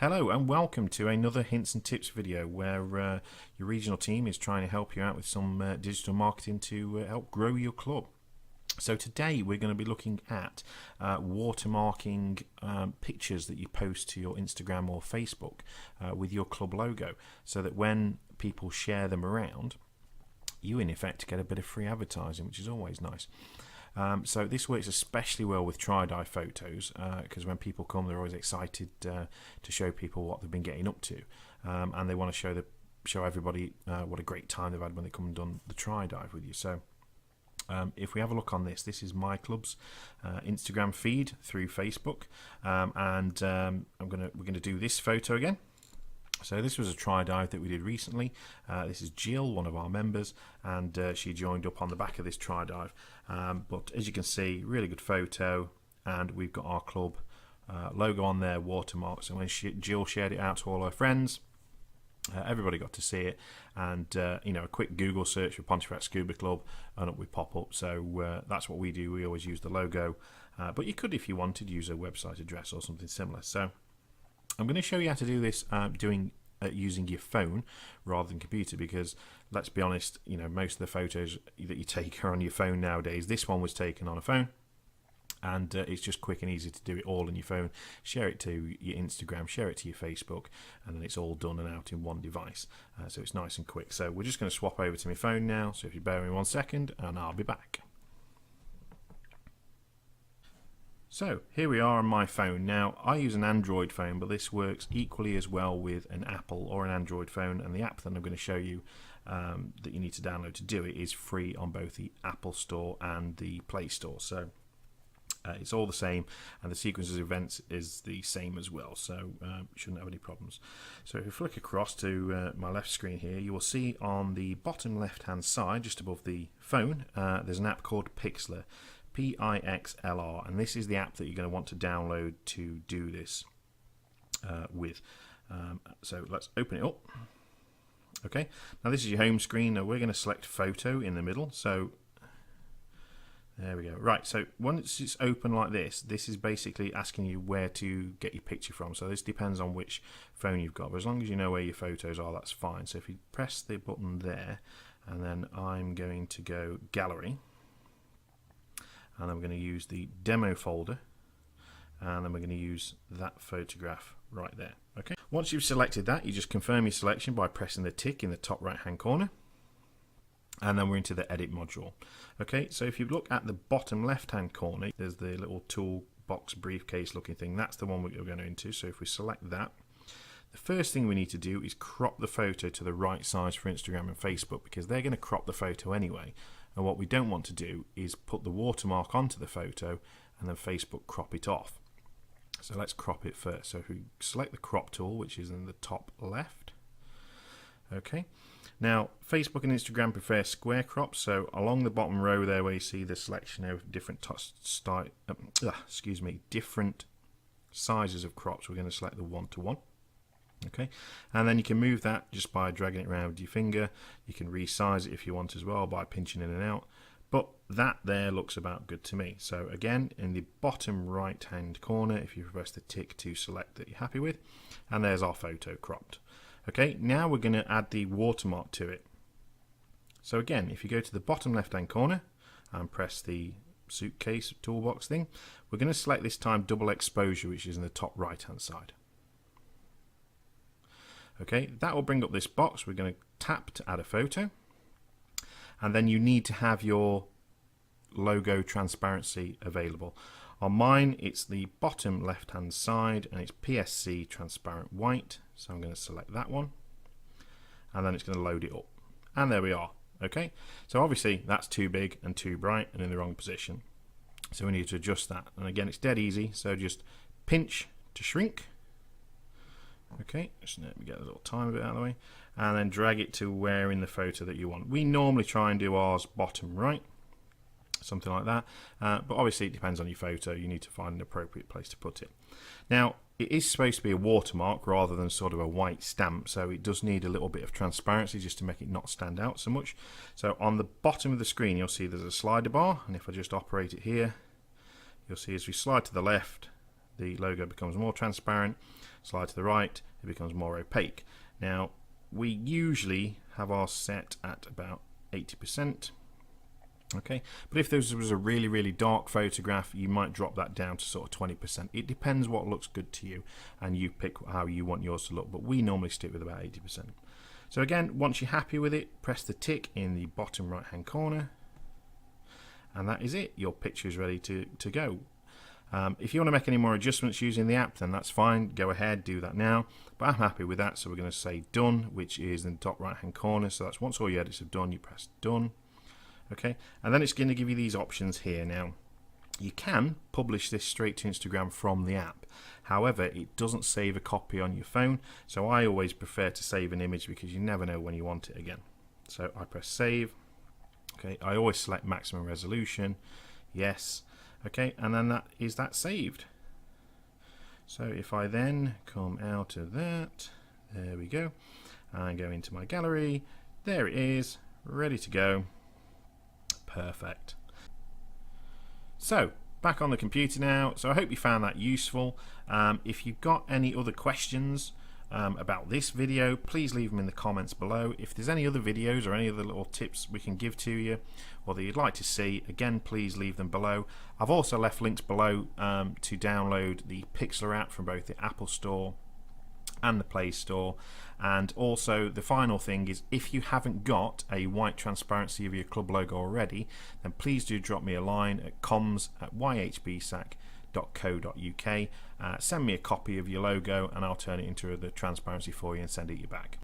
Hello and welcome to another hints and tips video where your regional team is trying to help you out with some digital marketing to help grow your club. So today we're going to be looking at watermarking pictures that you post to your Instagram or Facebook with your club logo, so that when people share them around, you in effect get a bit of free advertising, which is always nice. So this works especially well with try-dye photos because when people come, they're always excited to show people what they've been getting up to, and they want to show everybody what a great time they've had when they come and done the try-dive with you. So if we have a look on this is my club's Instagram feed through Facebook, and we're gonna do this photo again. So this was a try-dive that we did recently. This is Jill, one of our members, and she joined up on the back of this try-dive. But as you can see, really good photo, and we've got our club logo on there, Watermark. So when Jill shared it out to all her friends, everybody got to see it, and a quick Google search for Pontefract Scuba Club, and up we pop up. So that's what we do. We always use the logo, but you could, if you wanted, use a website address or something similar. So I'm going to show you how to do this using your phone rather than computer, because let's be honest, most of the photos that you take are on your phone nowadays. This one was taken on a phone, and it's just quick and easy to do it all on your phone. Share it to your Instagram, share it to your Facebook, and then it's all done and out in one device. So it's nice and quick. So we're just going to swap over to my phone now. So if you bear with me 1 second, and I'll be back. So here we are on my phone. Now I use an Android phone, but this works equally as well with an Apple or an Android phone, and the app that I'm going to show you that you need to download to do it is free on both the Apple Store and the Play Store. So it's all the same, and the sequence of events is the same as well, so shouldn't have any problems. So if you flick across to my left screen here, you will see on the bottom left hand side, just above the phone, there's an app called Pixlr. Pixlr, and this is the app that you're going to want to download to do this with. So let's open it up. Okay, now this is your home screen. Now we're going to select photo in the middle. So there we go. Right, so once it's open like this is basically asking you where to get your picture from. So this depends on which phone you've got, but as long as you know where your photos are, that's fine. So if you press the button there, and then I'm going to go gallery, and I'm going to use the demo folder, and then we're going to use that photograph right there. Okay. Once you've selected that, you just confirm your selection by pressing the tick in the top right hand corner, and then we're into the edit module. Okay, so if you look at the bottom left hand corner, there's the little toolbox briefcase looking thing. That's the one we're going into. So if we select that, the first thing we need to do is crop the photo to the right size for Instagram and Facebook, because they're going to crop the photo anyway. And what we don't want to do is put the watermark onto the photo and then Facebook crop it off. So let's crop it first. So if we select the crop tool, which is in the top left. Okay. Now Facebook and Instagram prefer square crops. So along the bottom row there, where you see the selection of different different sizes of crops, we're going to select the 1:1. Okay, and then you can move that just by dragging it around with your finger. You can resize it if you want as well by pinching in and out, but that there looks about good to me. So again, in the bottom right hand corner, if you press the tick to select that you're happy with, and there's our photo cropped. Okay, now we're going to add the watermark to it. So again, if you go to the bottom left hand corner and press the suitcase toolbox thing, we're going to select this time double exposure, which is in the top right hand side. Okay, that will bring up this box. We're going to tap to add a photo, and then you need to have your logo transparency available. On mine, it's the bottom left hand side, and it's PSC transparent white. So I'm going to select that one, and then it's going to load it up, and there we are. Okay, so obviously that's too big and too bright and in the wrong position, so we need to adjust that. And again, it's dead easy, so just pinch to shrink. Okay, just let me get a little time bit out of the way, and then drag it to where in the photo that you want. We normally try and do ours bottom right, something like that, but obviously it depends on your photo. You need to find an appropriate place to put it. Now it is supposed to be a watermark rather than sort of a white stamp, so it does need a little bit of transparency just to make it not stand out so much. So on the bottom of the screen you'll see there's a slider bar, and if I just operate it here, you'll see as we slide to the left, the logo becomes more transparent. Slide to the right, it becomes more opaque. Now, we usually have ours set at about 80%. Okay, but if this was a really dark photograph, you might drop that down to sort of 20%. It depends what looks good to you, and you pick how you want yours to look, but we normally stick with about 80%. So again, once you're happy with it, press the tick in the bottom right hand corner, and that is it. Your picture is ready to go. If you want to make any more adjustments using the app, then that's fine. Go ahead, do that now. But I'm happy with that, so we're going to say done, which is in the top right hand corner. So that's once all your edits are done, you press done. Okay, and then it's going to give you these options here. Now, you can publish this straight to Instagram from the app. However, it doesn't save a copy on your phone, so I always prefer to save an image because you never know when you want it again. So I press save. Okay, I always select maximum resolution. Yes. Okay, and then that saved. So if I then come out of that, there we go, and go into my gallery, there it is, ready to go. Perfect. So back on the computer now. So I hope you found that useful. If you've got any other questions about this video, please leave them in the comments below. If there's any other videos or any other little tips we can give to you or that you'd like to see, again, please leave them below. I've also left links below to download the Pixlr app from both the Apple Store and the Play Store. And also the final thing is, if you haven't got a white transparency of your club logo already, then please do drop me a line at comms@yhbsac.co.uk. Send me a copy of your logo and I'll turn it into the transparency for you and send it you back.